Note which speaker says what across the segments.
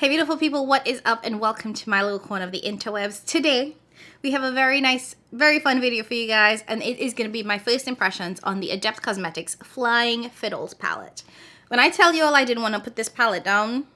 Speaker 1: Hey beautiful people, what is up and welcome to my little corner of the interwebs. Today we have a very nice, very fun video for you guys, and it is going to be my first impressions on the Adept Cosmetics Flying Fiddles palette. When I tell you all I didn't want to put this palette down,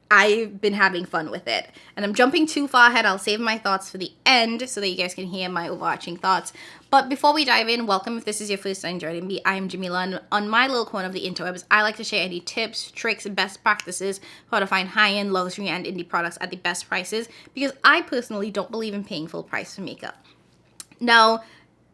Speaker 1: I've been having fun with it. And I'm jumping too far ahead. I'll save my thoughts for the end so that you guys can hear my overarching thoughts. But before we dive in, welcome if this is your first time joining me. I'm Jamila, and on my little corner of the interwebs, I like to share any tips, tricks, and best practices for how to find high-end, luxury, and indie products at the best prices, because I personally don't believe in paying full price for makeup. Now,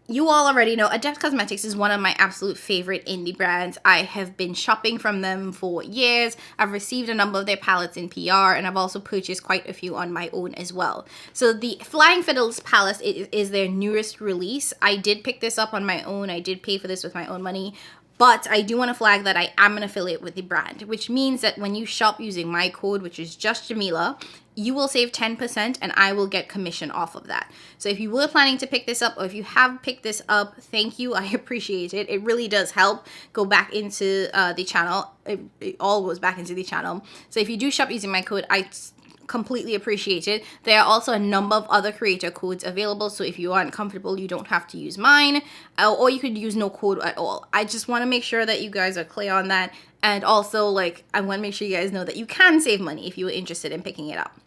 Speaker 1: you all already know Adept Cosmetics is one of my absolute favorite indie brands. I have been shopping from them for years. I've received a number of their palettes in PR, and I've also purchased quite a few on my own as well. So the Flying Fiddles palette is their newest release. I did pick this up on my own. I did pay for this with my own money. But I do want to flag that I am an affiliate with the brand, which means that when you shop using my code, which is just Jamila, you will save 10% and I will get commission off of that. So if you were planning to pick this up, or if you have picked this up, thank you. I appreciate it. It really does help go back into the channel. It all goes back into the channel. So if you do shop using my code, I completely appreciate it. There are also a number of other creator codes available, so if you aren't comfortable, you don't have to use mine, or you could use no code at all. I just want to make sure that you guys are clear on that, and also I want to make sure you guys know that you can save money if you were interested in picking it up.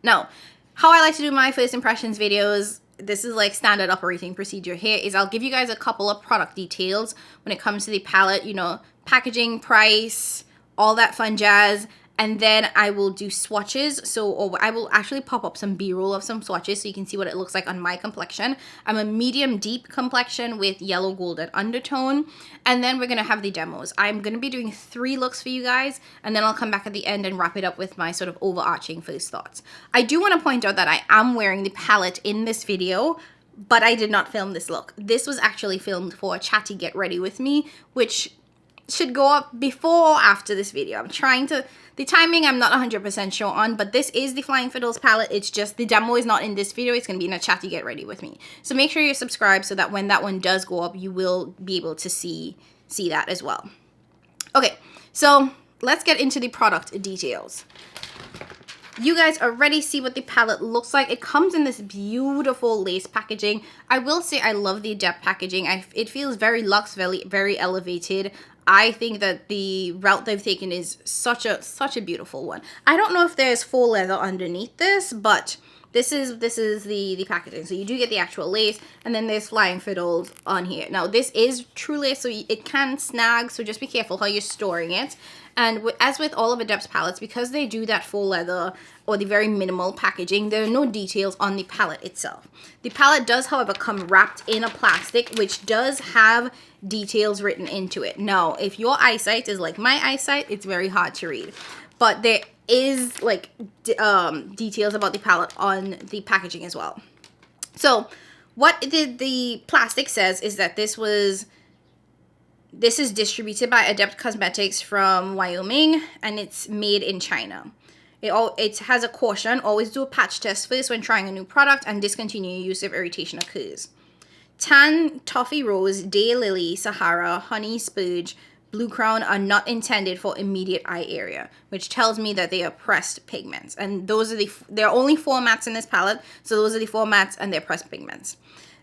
Speaker 1: Now, how I like to do my first impressions videos, this is like standard operating procedure here, is I'll give you guys a couple of product details when it comes to the palette, you know, packaging, price, all that fun jazz. And then I will do swatches, or I will actually pop up some B-roll of some swatches so you can see what it looks like on my complexion. I'm a medium deep complexion with yellow golden undertone. And then we're going to have the demos. I'm going to be doing 3 looks for you guys, and then I'll come back at the end and wrap it up with my sort of overarching first thoughts. I do want to point out that I am wearing the palette in this video, but I did not film this look. This was actually filmed for a chatty get ready with me, which should go up before or after this video. I'm trying to, the timing I'm not 100% sure on, but this is the Flying Fiddles palette. It's just the demo is not in this video. It's going to be in a chatty get ready with me. So make sure you're subscribed so that when that one does go up, you will be able to see that as well. Okay, so let's get into the product details. You guys already see what the palette looks like. It comes in this beautiful lace packaging. I will say I love the Adept packaging. It feels very luxe, very elevated. I think that the route they've taken is such a beautiful one. I don't know if there's faux leather underneath this, but this is the packaging. So you do get the actual lace, and then there's Flying Fiddles on here. Now this is true lace, so it can snag, so just be careful how you're storing it. And as with all of Adept's palettes, because they do that faux leather or the very minimal packaging, there are no details on the palette itself. The palette does, however, come wrapped in a plastic, which does have details written into it. Now, if your eyesight is like my eyesight, it's very hard to read. But there is details about the palette on the packaging as well. So what the plastic says is that this is distributed by Adept Cosmetics from Wyoming, and it's made in China. It has a caution: always do a patch test first when trying a new product, and discontinue use if irritation occurs. Tan, Toffee Rose, Daylily, Sahara, Honey Spurge, Blue Crown are not intended for immediate eye area, which tells me that they are pressed pigments. And there are only 4 mattes in this palette, so those are the 4 mattes, and they're pressed pigments.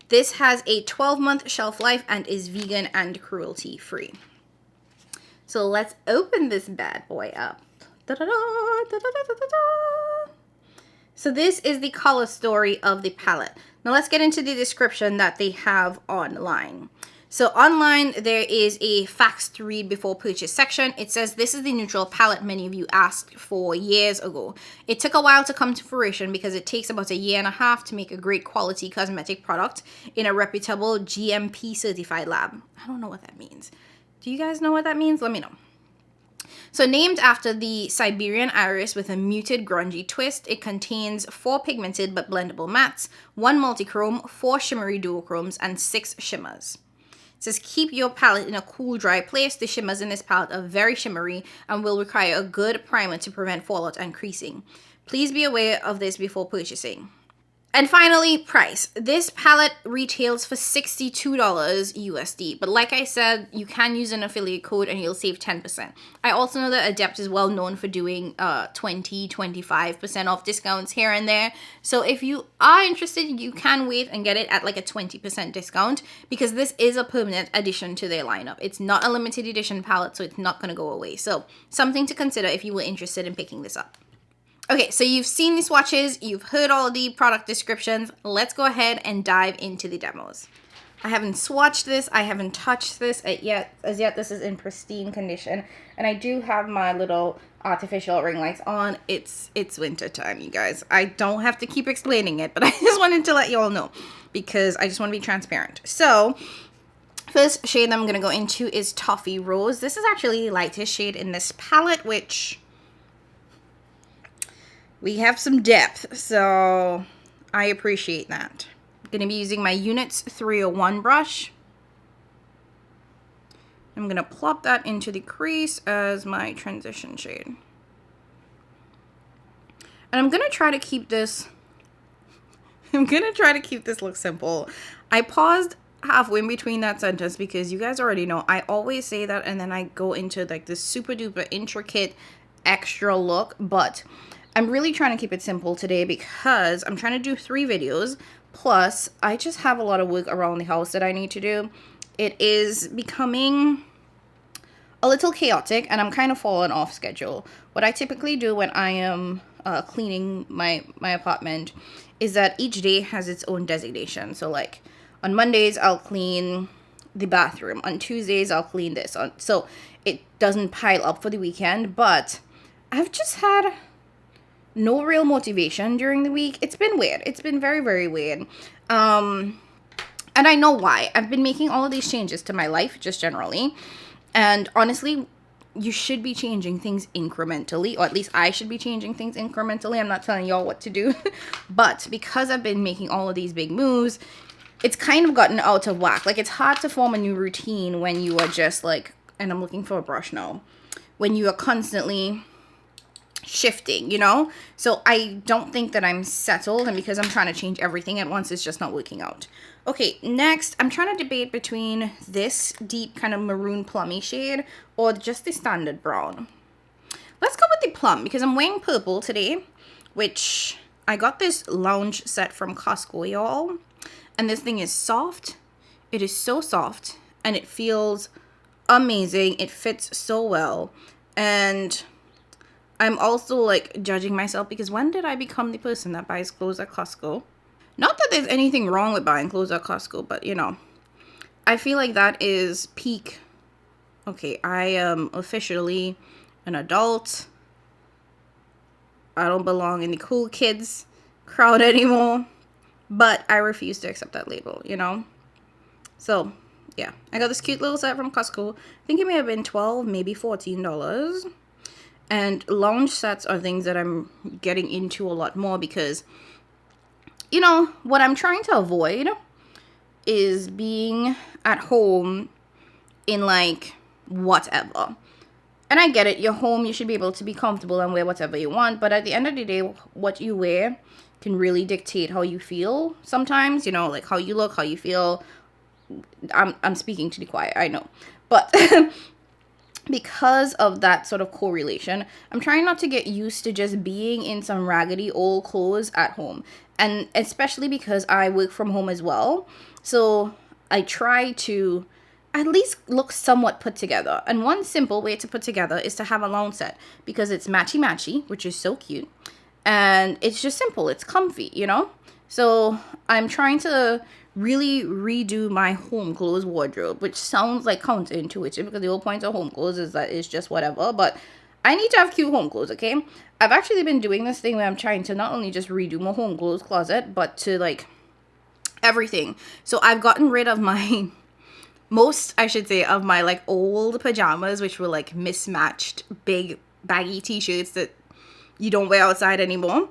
Speaker 1: This has a 12-month shelf life and is vegan and cruelty-free. So let's open this bad boy up. So this is the color story of the palette. Now let's get into the description that they have online. So online, there is a facts to read before purchase section. It says, this is the neutral palette many of you asked for years ago. It took a while to come to fruition because it takes about 1.5 years to make a great quality cosmetic product in a reputable GMP certified lab. I don't know what that means. Do you guys know what that means? Let me know. So named after the Siberian iris with a muted grungy twist, it contains 4 pigmented but blendable mattes, 1 multichrome, 4 shimmery duochromes, and 6 shimmers. It says, keep your palette in a cool, dry place. The shimmers in this palette are very shimmery and will require a good primer to prevent fallout and creasing. Please be aware of this before purchasing. And finally, price. This palette retails for $62 USD. But like I said, you can use an affiliate code and you'll save 10%. I also know that Adept is well known for doing 20-25% off discounts here and there. So if you are interested, you can wait and get it at like a 20% discount, because this is a permanent addition to their lineup. It's not a limited edition palette, so it's not going to go away. So something to consider if you were interested in picking this up. Okay, so you've seen the swatches, you've heard all the product descriptions. Let's go ahead and dive into the demos. I haven't swatched this, I haven't touched this as yet. This is in pristine condition. And I do have my little artificial ring lights on. It's winter time, you guys. I don't have to keep explaining it, but I just wanted to let you all know, because I just want to be transparent. So, first shade I'm going to go into is Toffee Rose. This is actually the lightest shade in this palette, which we have some depth, so I appreciate that. I'm going to be using my Units 301 brush. I'm going to plop that into the crease as my transition shade. And I'm going to try to keep this, look simple. I paused halfway in between that sentence because you guys already know I always say that and then I go into like this super duper intricate extra look, but I'm really trying to keep it simple today because I'm trying to do 3 videos, plus I just have a lot of work around the house that I need to do. It is becoming a little chaotic and I'm kind of falling off schedule. What I typically do when I am cleaning my apartment is that each day has its own designation. So like on Mondays, I'll clean the bathroom. On Tuesdays, I'll clean this. So it doesn't pile up for the weekend, but I've just had no real motivation during the week. It's been weird. It's been very, very weird. And I know why. I've been making all of these changes to my life, just generally. And honestly, you should be changing things incrementally, or at least I should be changing things incrementally. I'm not telling y'all what to do. But because I've been making all of these big moves, it's kind of gotten out of whack. Like, it's hard to form a new routine when you are just like, and I'm looking for a brush now, when you are constantly shifting, you know? So I don't think that I'm settled, and because I'm trying to change everything at once, it's just not working out. Okay, next, I'm trying to debate between this deep kind of maroon plummy shade or just the standard brown. Let's go with the plum because I'm wearing purple today, which I got this lounge set from Costco, y'all. And this thing is soft. It is so soft and it feels amazing. It fits so well. And I'm also like judging myself because when did I become the person that buys clothes at Costco? Not that there's anything wrong with buying clothes at Costco, but you know, I feel like that is peak. Okay, I am officially an adult. I don't belong in the cool kids crowd anymore, but I refuse to accept that label, you know? So yeah, I got this cute little set from Costco. I think it may have been $12, maybe $14. And lounge sets are things that I'm getting into a lot more because, you know, what I'm trying to avoid is being at home in like whatever. And I get it, you're home, you should be able to be comfortable and wear whatever you want. But at the end of the day, what you wear can really dictate how you feel sometimes, you know, like how you look, how you feel. I'm speaking to the choir, I know. But because of that sort of correlation, I'm trying not to get used to just being in some raggedy old clothes at home. And especially because I work from home as well. So I try to at least look somewhat put together. And one simple way to put together is to have a lounge set because it's matchy-matchy, which is so cute. And it's just simple. It's comfy, you know? So I'm trying to really redo my home clothes wardrobe, which sounds like counterintuitive because the whole point of home clothes is that it's just whatever, but I need to have cute home clothes, okay? I've actually been doing this thing where I'm trying to not only just redo my home clothes closet, but to like everything. So I've gotten rid of my most, I should say, of my like old pajamas, which were like mismatched big baggy t-shirts that you don't wear outside anymore.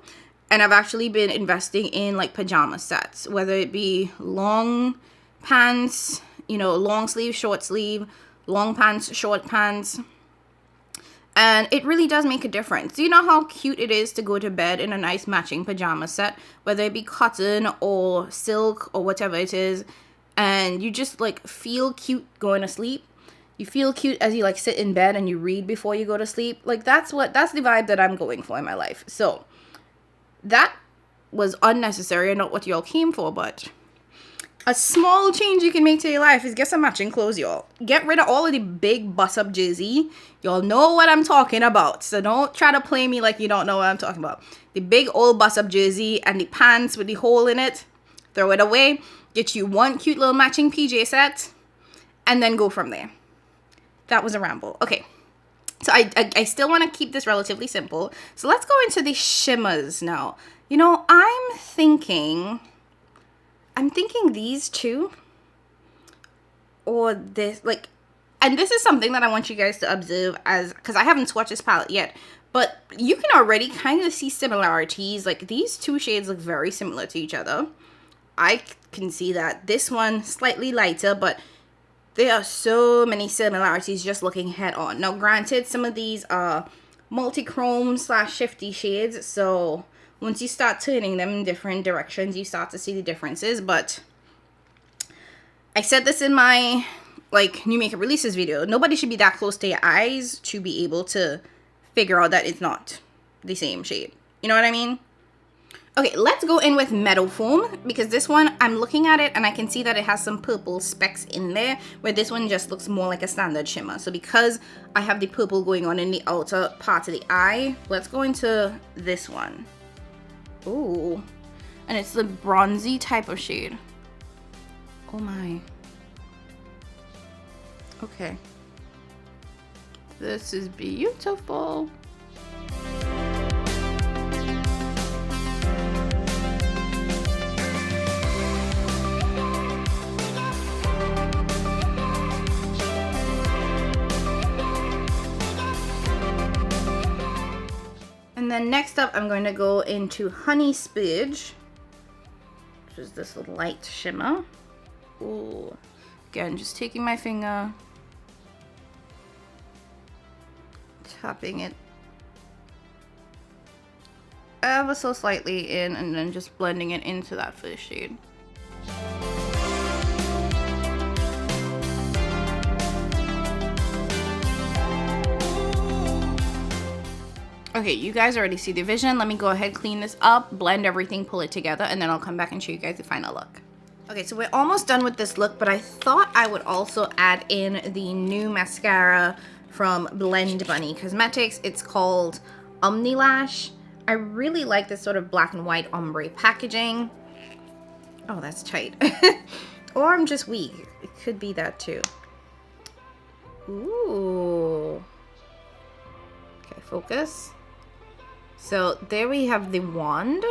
Speaker 1: And I've actually been investing in like pajama sets, whether it be long pants, you know, long sleeve, short sleeve, long pants, short pants. And it really does make a difference. Do you know how cute it is to go to bed in a nice matching pajama set, whether it be cotton or silk or whatever it is, and you just like feel cute going to sleep? You feel cute as you like sit in bed and you read before you go to sleep. Like that's the vibe that I'm going for in my life. So that was unnecessary and not what y'all came for, but a small change you can make to your life is get some matching clothes, y'all. Get rid of all of the big bust-up jersey. Y'all know what I'm talking about. So don't try to play me like you don't know what I'm talking about. The big old bust-up jersey and the pants with the hole in it. Throw it away. Get you one cute little matching PJ set. And then go from there. That was a ramble. Okay. So I still want to keep this relatively simple. So let's go into the shimmers now. You know, I'm thinking these two or this, like, and this is something that I want you guys to observe as, because I haven't swatched this palette yet, but you can already kind of see similarities. Like these two shades look very similar to each other. I can see that. This one slightly lighter, but there are so many similarities just looking head on. Now granted, some of these are multi-chrome / shifty shades, so once you start turning them in different directions, you start to see the differences. But I said this in my like new makeup releases video. Nobody should be that close to your eyes to be able to figure out that it's not the same shade. You know what I mean? Okay, let's go in with Meadow Foam, because this one, I'm looking at it and I can see that it has some purple specks in there, where this one just looks more like a standard shimmer. So because I have the purple going on in the outer part of the eye, let's go into this one. Ooh, and it's the bronzy type of shade. Oh my. Okay. This is beautiful. And then next up, I'm going to go into Honey Spurge, which is this light shimmer. Ooh. Again, just taking my finger, tapping it ever so slightly in, and then just blending it into that first shade. Okay, you guys already see the vision. Let me go ahead, clean this up, blend everything, pull it together, and then I'll come back and show you guys the final look. Okay, so we're almost done with this look, but I thought I would also add in the new mascara from Blend Bunny Cosmetics. It's called Omni Lash. I really like this sort of black and white ombre packaging. Oh, that's tight. Or I'm just weak. It could be that too. Ooh. Okay, focus. So there we have the wand.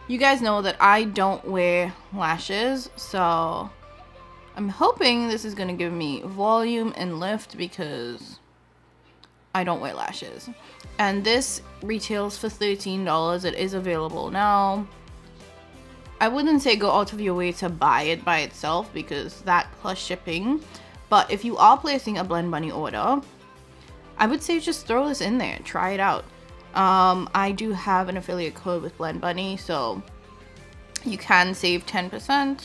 Speaker 1: You guys know that I don't wear lashes, so I'm hoping this is going to give me volume and lift because I don't wear lashes. And this retails for $13. It is available now. I wouldn't say go out of your way to buy it by itself because that plus shipping. But if you are placing a Blend Bunny order, I would say just throw this in there, try it out. I do have an affiliate code with Blend Bunny, so you can save 10%.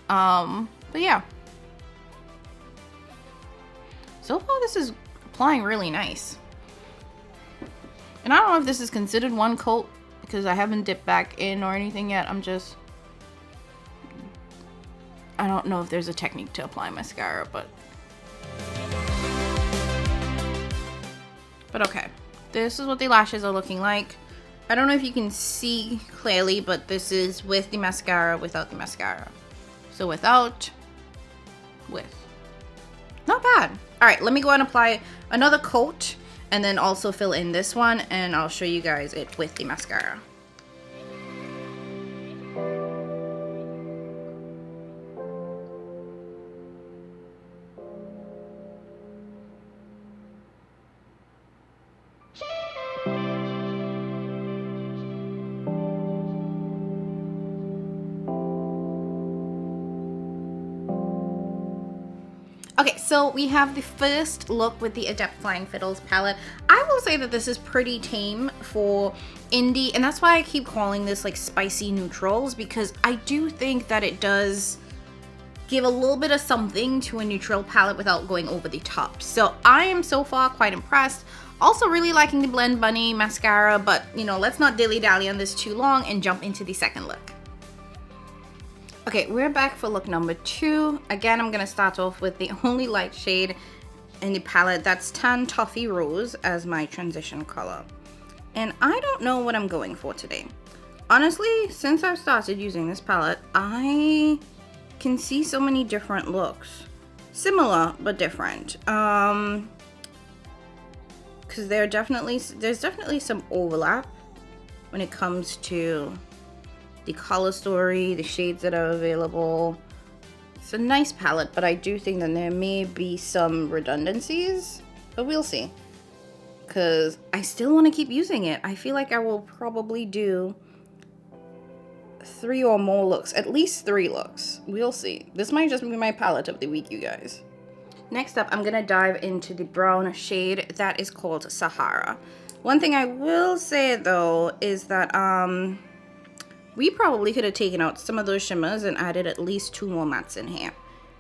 Speaker 1: But yeah. So far this is applying really nice. And I don't know if this is considered one coat because I haven't dipped back in or anything yet. I don't know if there's a technique to apply mascara, but okay. This is what the lashes are looking like. I don't know if you can see clearly, but this is with the mascara, without the mascara. So without, with. Not bad. All right, let me go and apply another coat and then also fill in this one, and I'll show you guys it with the mascara. Okay, so we have the first look with the Adept Flying Fiddles palette. I will say that this is pretty tame for indie, and that's why I keep calling this like spicy neutrals, because I do think that it does give a little bit of something to a neutral palette without going over the top. So I am so far quite impressed. Also really liking the Blend Bunny mascara, but you know, let's not dilly-dally on this too long and jump into the second look. Okay, we're back for look number 2. Again, I'm gonna start off with the only light shade in the palette. That's Tan Toffee Rose as my transition color. And I don't know what I'm going for today. Honestly, since I've started using this palette, I can see so many different looks. Similar, but different. Because there's definitely some overlap when it comes to the color story, the shades that are available. It's a nice palette, but I do think that there may be some redundancies, but we'll see. Because I still want to keep using it. I feel like I will probably do 3 or more looks, at least 3 looks. We'll see. This might just be my palette of the week, you guys. Next up, I'm gonna dive into the brown shade that is called Sahara. One thing I will say though is that we probably could have taken out some of those shimmers and added at least 2 more mattes in here,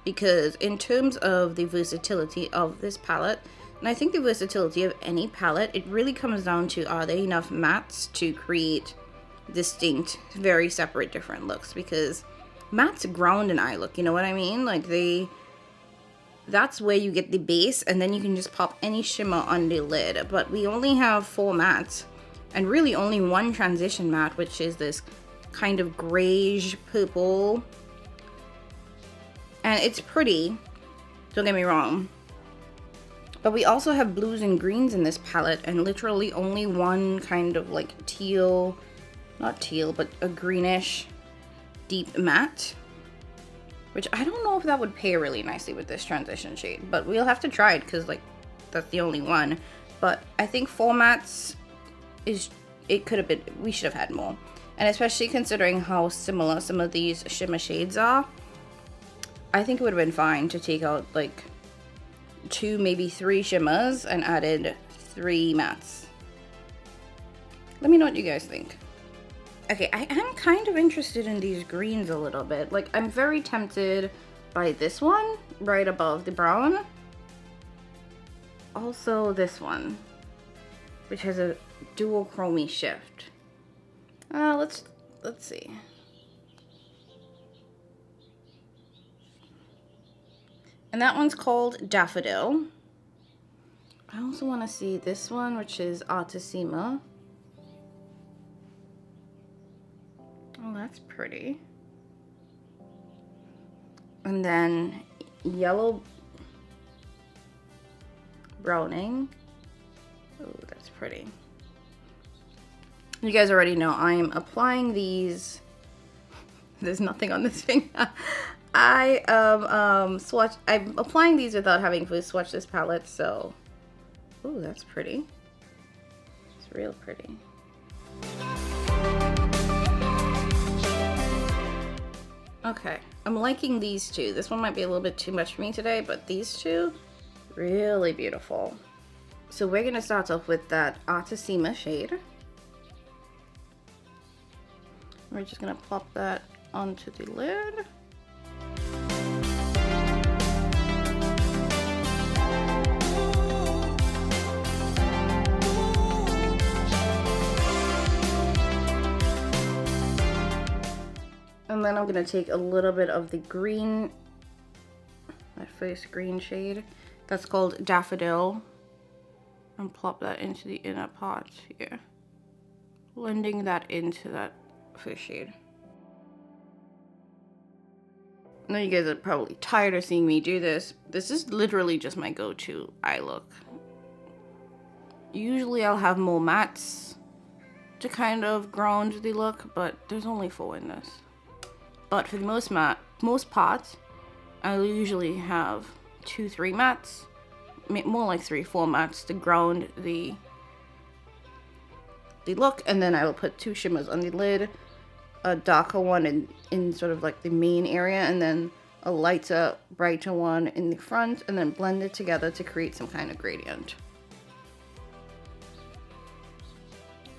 Speaker 1: because in terms of the versatility of this palette, and I think the versatility of any palette, it really comes down to, are there enough mattes to create distinct, very separate, different looks? Because mattes ground an eye look, you know what I mean? Like that's where you get the base, and then you can just pop any shimmer on the lid. But we only have 4 mattes, and really only 1 transition matte, which is this kind of grayish purple, and it's pretty, don't get me wrong, but we also have blues and greens in this palette, and literally only 1 kind of like teal, not teal, but a greenish deep matte, which I don't know if that would pair really nicely with this transition shade, but we'll have to try it because like that's the only one. But I think 4 mattes it could have been, we should have had more. And especially considering how similar some of these shimmer shades are, I think it would have been fine to take out like 2, maybe 3 shimmers and added 3 mattes. Let me know what you guys think. Okay, I am kind of interested in these greens a little bit. Like, I'm very tempted by this one right above the brown. Also this one, which has a dual chromie shift. Let's see. And that one's called Daffodil. I also want to see this one, which is Artesima. Oh, that's pretty. And then Yellow Browning. Oh, that's pretty. You guys already know I am applying these. There's nothing on this finger. I'm applying these without having to swatch this palette, so. Oh, that's pretty. It's real pretty. Okay, I'm liking these 2. This one might be a little bit too much for me today, but these 2, really beautiful. So we're gonna start off with that Artesima shade. We're just gonna plop that onto the lid. And then I'm gonna take a little bit of the green, that first green shade, that's called Daffodil, and plop that into the inner part here, blending that into that first shade. I know you guys are probably tired of seeing me do this. This is literally just my go-to eye look. Usually I'll have more mattes to kind of ground the look, but there's only 4 in this. But for the most part, I'll usually have 2-3 mattes, more like 3-4 mattes to ground the look, and then I will put 2 shimmers on the lid, a darker one in sort of like the main area, and then a lighter, brighter one in the front, and then blend it together to create some kind of gradient.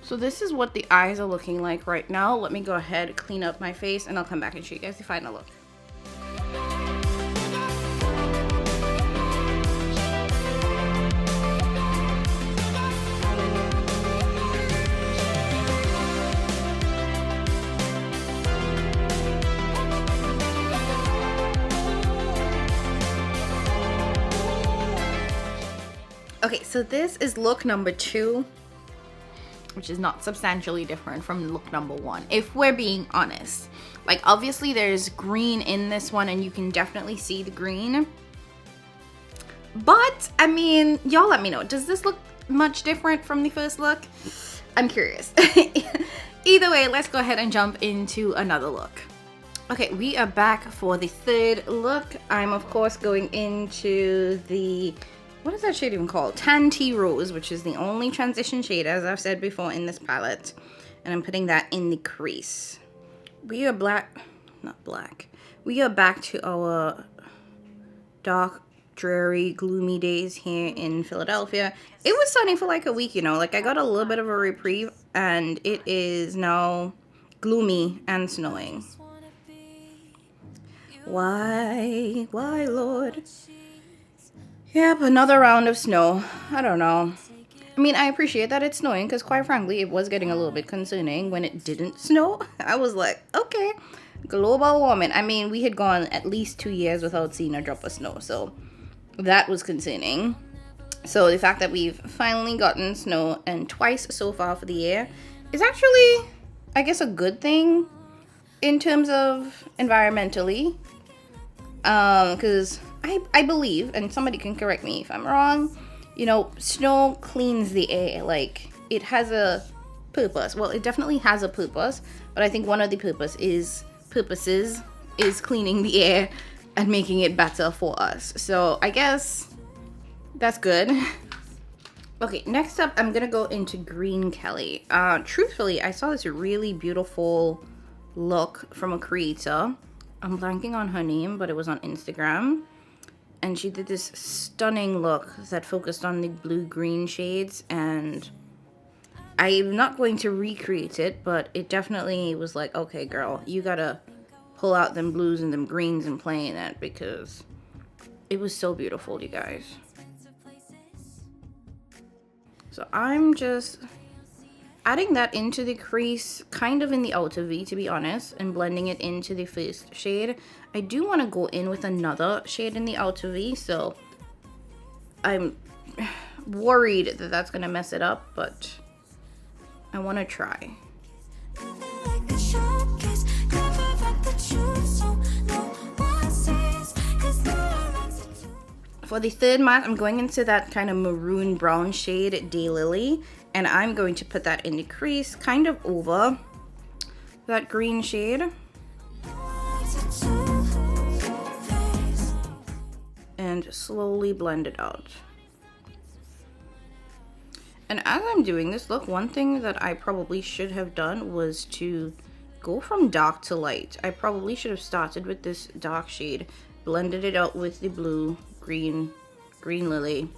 Speaker 1: So this is what the eyes are looking like right now. Let me go ahead, clean up my face, and I'll come back and show you guys the final look. Okay, so this is look number 2, which is not substantially different from look number 1, if we're being honest. Like, obviously there's green in this one, and you can definitely see the green. But, I mean, y'all let me know. Does this look much different from the first look? I'm curious. Either way, let's go ahead and jump into another look. Okay, we are back for the third look. I'm, of course, going into the... what is that shade even called? Tan Tea Rose, which is the only transition shade, as I've said before, in this palette. And I'm putting that in the crease. We are we are back to our dark, dreary, gloomy days here in Philadelphia. It was sunny for like a week, you know. Like, I got a little bit of a reprieve, and it is now gloomy and snowing. Why, Lord? Yep, another round of snow. I don't know. I mean, I appreciate that it's snowing, because quite frankly, it was getting a little bit concerning when it didn't snow. I was like, okay, global warming. I mean, we had gone at least 2 years without seeing a drop of snow, so that was concerning. So the fact that we've finally gotten snow, and twice so far for the year, is actually, I guess, a good thing in terms of environmentally. Because I believe, and somebody can correct me if I'm wrong, you know, snow cleans the air. Like, it has a purpose. Well, it definitely has a purpose, but I think one of the purposes is cleaning the air and making it better for us. So I guess that's good. Okay, next up, I'm gonna go into Green Kelly. Truthfully, I saw this really beautiful look from a creator. I'm blanking on her name, but it was on Instagram. And she did this stunning look that focused on the blue-green shades. And I'm not going to recreate it, but it definitely was like, okay, girl, you gotta pull out them blues and them greens and play in it, because it was so beautiful, you guys. So I'm just adding that into the crease, kind of in the outer V, to be honest, and blending it into the first shade. I do want to go in with another shade in the outer V, so I'm worried that that's going to mess it up, but I want to try. For the third matte, I'm going into that kind of maroon brown shade, Daylily, and I'm going to put that in the crease, kind of over that green shade. And slowly blend it out. And as I'm doing this look, one thing that I probably should have done was to go from dark to light. I probably should have started with this dark shade, blended it out with the blue, green lily,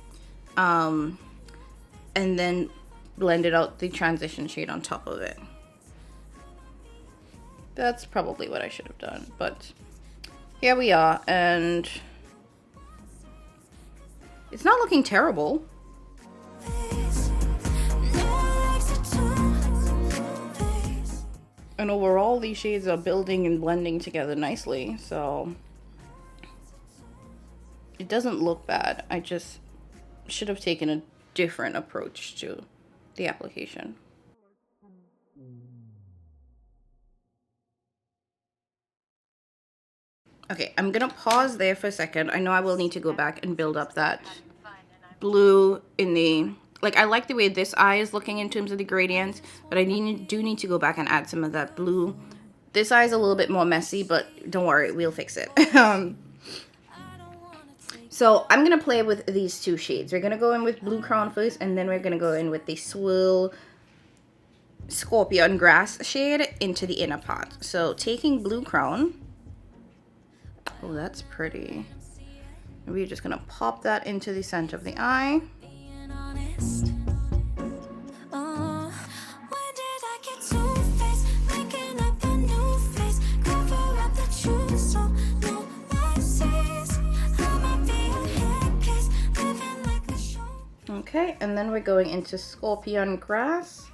Speaker 1: and then blended out the transition shade on top of it. That's probably what I should have done, but here we are, and it's not looking terrible. And overall, these shades are building and blending together nicely, so it doesn't look bad. I just should have taken a different approach to the application. Okay, I'm gonna pause there for a second. I know I will need to go back and build up that blue in the... Like, I like the way this eye is looking in terms of the gradients, but I do need to go back and add some of that blue. This eye is a little bit more messy, but don't worry, we'll fix it. So I'm going to play with these two shades. We're going to go in with Blue Crown first, and then we're going to go in with the Swirl Scorpion Grass shade into the inner part. So taking Blue Crown, Oh, that's pretty. We're just gonna pop that into the center of the eye. Okay, and then we're going into Scorpion Grass.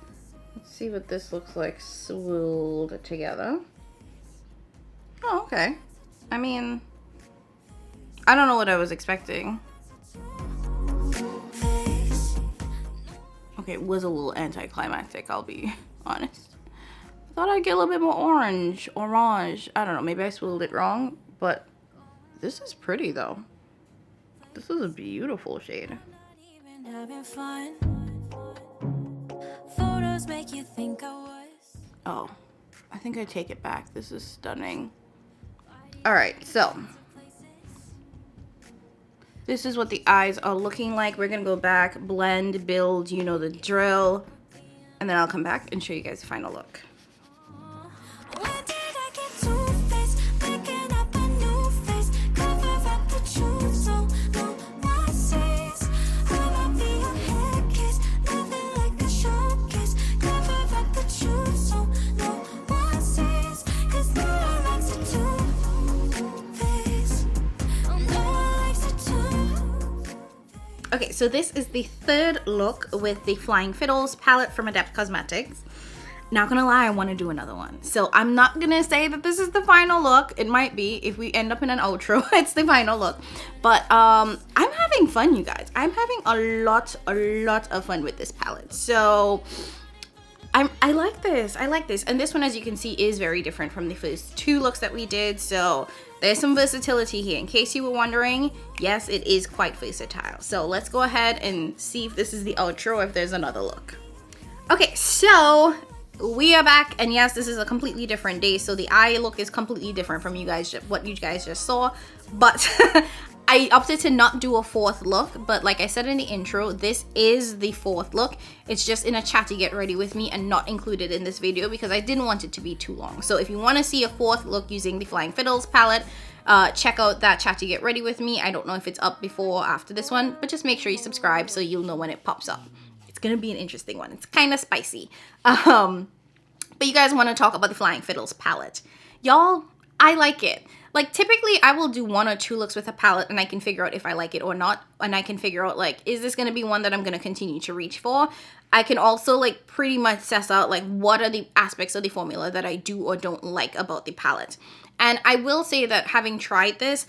Speaker 1: Let's see what this looks like swirled together. Oh, okay. I mean, I don't know what I was expecting. Okay, it was a little anticlimactic, I'll be honest. I thought I'd get a little bit more orange. I don't know, maybe I swirled it wrong, but this is pretty though. This is a beautiful shade. Oh, I think I take it back. This is stunning. All right, so this is what the eyes are looking like. We're gonna go back, blend, build, you know the drill, and then I'll come back and show you guys the final look. Okay, so this is the third look with the Flying Fiddles palette from Adept Cosmetics. Not gonna lie, I want to do another one. So I'm not gonna say that this is the final look. It might be. If we end up in an outro, it's the final look. But I'm having fun, you guys. I'm having a lot of fun with this palette. So I like this. I like this. And this one, as you can see, is very different from the first two looks that we did. So there's some versatility here. In case you were wondering, yes, it is quite versatile. So let's go ahead and see if this is the outro, if there's another look. Okay, so we are back, and yes, this is a completely different day. So the eye look is completely different from what you guys just saw. But I opted to not do a fourth look, but like I said in the intro, this is the fourth look. It's just in a chatty get ready with me and not included in this video because I didn't want it to be too long. So if you want to see a fourth look using the Flying Fiddles palette, check out that chatty get ready with me. I don't know if it's up before or after this one, but just make sure you subscribe so you'll know when it pops up. It's gonna be an interesting one. It's kind of spicy. But you guys want to talk about the Flying Fiddles palette. Y'all, I like it. Like, typically, I will do 1 or 2 looks with a palette and I can figure out if I like it or not. And I can figure out, like, is this going to be one that I'm going to continue to reach for? I can also, like, pretty much suss out, like, what are the aspects of the formula that I do or don't like about the palette. And I will say that having tried this,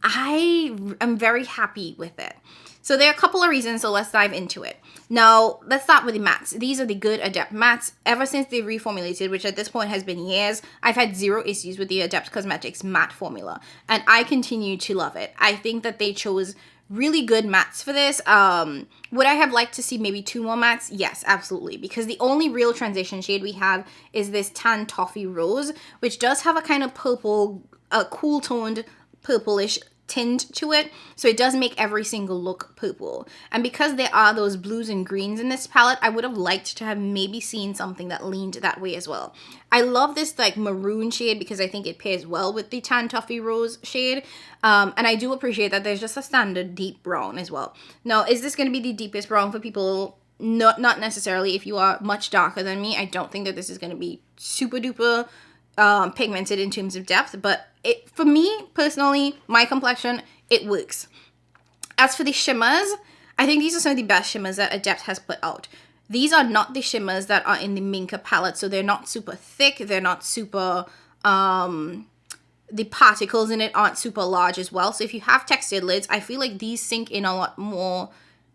Speaker 1: I am very happy with it. So there are a couple of reasons, so let's dive into it. Now, let's start with the mattes. These are the good Adept mattes. Ever since they reformulated, which at this point has been years, I've had 0 issues with the Adept Cosmetics matte formula. And I continue to love it. I think that they chose really good mattes for this. Would I have liked to see maybe 2 more mattes? Yes, absolutely. Because the only real transition shade we have is this Tan Toffee Rose, which does have a kind of purple, cool toned purplish tint to it, so it does make every single look purple. And because there are those blues and greens in this palette, I would have liked to have maybe seen something that leaned that way as well. I love this like maroon shade because I think it pairs well with the Tan Toffee Rose shade, and I do appreciate that there's just a standard deep brown as well. Now, is this going to be the deepest brown for people? Not necessarily. If you are much darker than me, I don't think that this is going to be super duper pigmented in terms of depth, but for me personally, my complexion, it works. As for the shimmers, I think these are some of the best shimmers that Adept has put out. These are not the shimmers that are in the Minka palette, so they're not super thick, they're not super, the particles in it aren't super large as well. So if you have textured lids, I feel like these sink in a lot more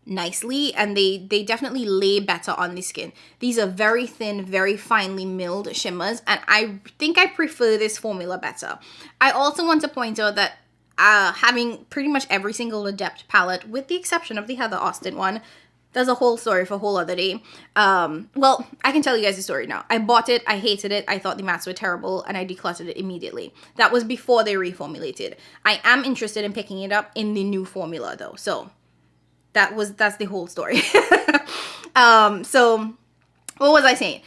Speaker 1: nicely, and they definitely lay better on the skin. These are very thin, very finely milled shimmers, and I think I prefer this formula better. I also want to point out that having pretty much every single Adept palette, with the exception of the Heather Austin one, there's a whole story for a whole other day. Well, I can tell you guys the story now. I bought it, I hated it, I thought the mattes were terrible, and I decluttered it immediately. That was before they reformulated. I am interested in picking it up in the new formula though, so that's the whole story. So what was I saying?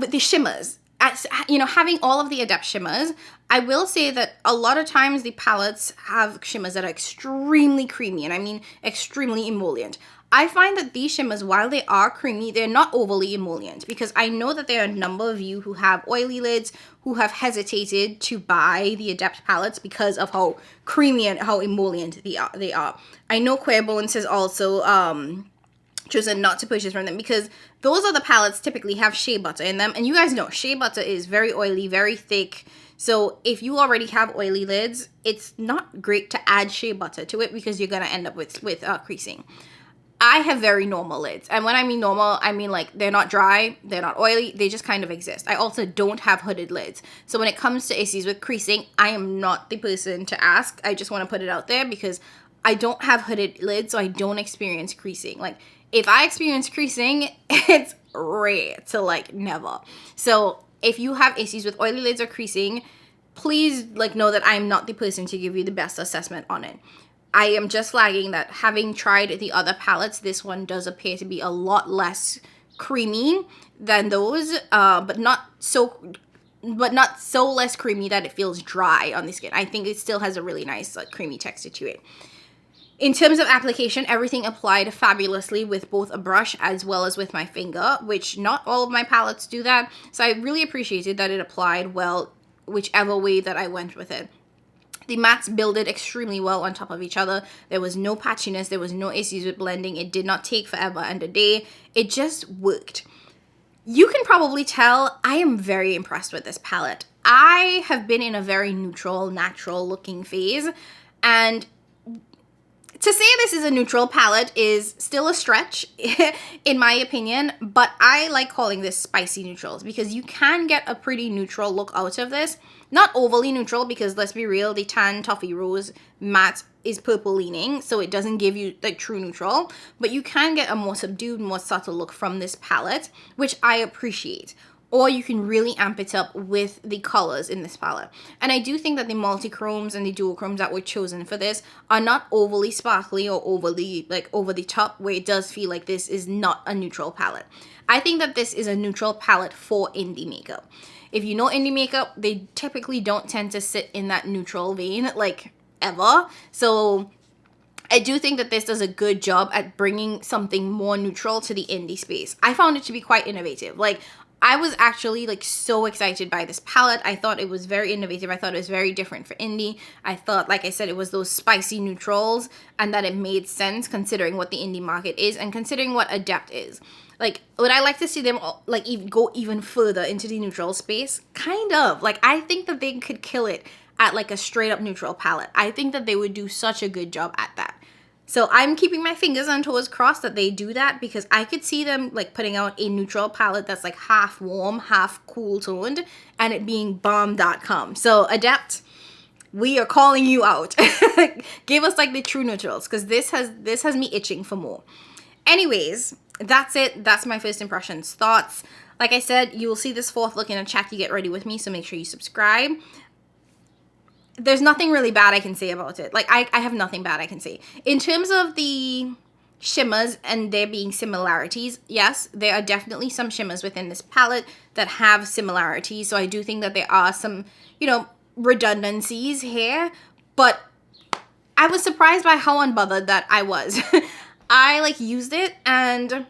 Speaker 1: With the shimmers, having all of the Adept shimmers, I will say that a lot of times the palettes have shimmers that are extremely creamy, and I mean extremely emollient. I find that these shimmers, while they are creamy, they're not overly emollient, because I know that there are a number of you who have oily lids who have hesitated to buy the Adept palettes because of how creamy and how emollient they are. I know Queerbones has also chosen not to purchase from them because those other palettes typically have shea butter in them, and you guys know shea butter is very oily, very thick. So if you already have oily lids, it's not great to add shea butter to it because you're gonna end up with creasing. I have very normal lids, and when I mean normal, I mean like they're not dry, they're not oily, they just kind of exist. I also don't have hooded lids, so when it comes to issues with creasing, I am not the person to ask. I just want to put it out there because I don't have hooded lids, so I don't experience creasing. Like, if I experience creasing, it's rare to like never. So if you have issues with oily lids or creasing, please like know that I'm not the person to give you the best assessment on it. I am just flagging that having tried the other palettes, this one does appear to be a lot less creamy than those, but not so less creamy that it feels dry on the skin. I think it still has a really nice like creamy texture to it. In terms of application, everything applied fabulously with both a brush as well as with my finger, which not all of my palettes do that. So I really appreciated that it applied well whichever way that I went with it. The mattes builded extremely well on top of each other. There was no patchiness. There was no issues with blending. It did not take forever and a day. It just worked. You can probably tell I am very impressed with this palette. I have been in a very neutral, natural looking phase, and to say this is a neutral palette is still a stretch, in my opinion, but I like calling this spicy neutrals because you can get a pretty neutral look out of this. Not overly neutral because, let's be real, the Tan Toffee Rose matte is purple leaning, so it doesn't give you like true neutral, but you can get a more subdued, more subtle look from this palette, which I appreciate. Or you can really amp it up with the colors in this palette. And I do think that the multi-chromes and the dual-chromes that were chosen for this are not overly sparkly or overly, like, over the top, where it does feel like this is not a neutral palette. I think that this is a neutral palette for indie makeup. If you know indie makeup, they typically don't tend to sit in that neutral vein, like, ever. So I do think that this does a good job at bringing something more neutral to the indie space. I found it to be quite innovative. Like, I was actually like so excited by this palette. I thought it was very innovative. I thought it was very different for indie. I thought, like I said, it was those spicy neutrals and that it made sense considering what the indie market is and considering what Adept is. Like, would I like to see them like go even further into the neutral space? Kind of. Like, I think that they could kill it at like a straight up neutral palette. I think that they would do such a good job at that. So I'm keeping my fingers and toes crossed that they do that because I could see them like putting out a neutral palette that's like half warm, half cool toned, and it being bomb.com. So Adept, we are calling you out. Give us like the true neutrals because this has me itching for more. Anyways, that's it. That's my first impressions, thoughts. Like I said, you will see this fourth look in a chat. You get ready with me, so make sure you subscribe. There's nothing really bad I can say about it. Like, I have nothing bad I can say. In terms of the shimmers and there being similarities, yes, there are definitely some shimmers within this palette that have similarities. So I do think that there are some, redundancies here. But I was surprised by how unbothered that I was. I, used it, and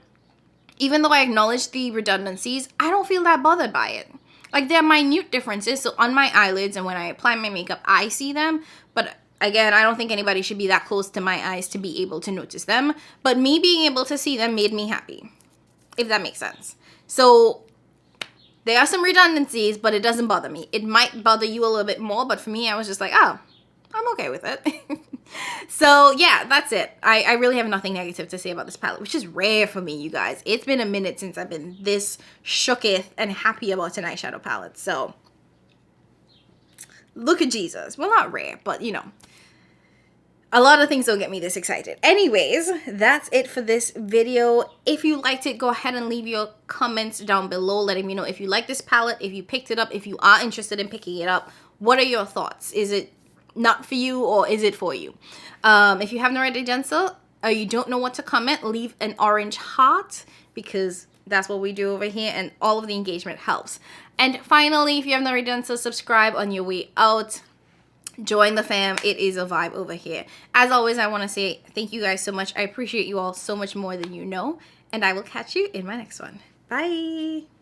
Speaker 1: even though I acknowledge the redundancies, I don't feel that bothered by it. Like, there are minute differences, so on my eyelids and when I apply my makeup, I see them. But again, I don't think anybody should be that close to my eyes to be able to notice them. But me being able to see them made me happy, if that makes sense. So there are some redundancies, but it doesn't bother me. It might bother you a little bit more, but for me, I was just like, oh, I'm okay with it. So yeah, that's it. I really have nothing negative to say about this palette, which is rare for me, you guys. It's been a minute since I've been this shooketh and happy about an eyeshadow palette. So look at Jesus. Well, not rare, but a lot of things don't get me this excited. Anyways, that's it for this video. If you liked it, go ahead and leave your comments down below letting me know if you like this palette, if you picked it up, if you are interested in picking it up. What are your thoughts? Is it not for you or is it for you? If you haven't already done so or you don't know what to comment, leave an orange heart because That's what we do over here, and all of the engagement helps. And finally, if you haven't already done so, subscribe on your way out. Join the fam. It is a vibe over here. As always, I want to say thank you guys so much. I appreciate you all so much more than you know, and I will catch you in my next one. Bye.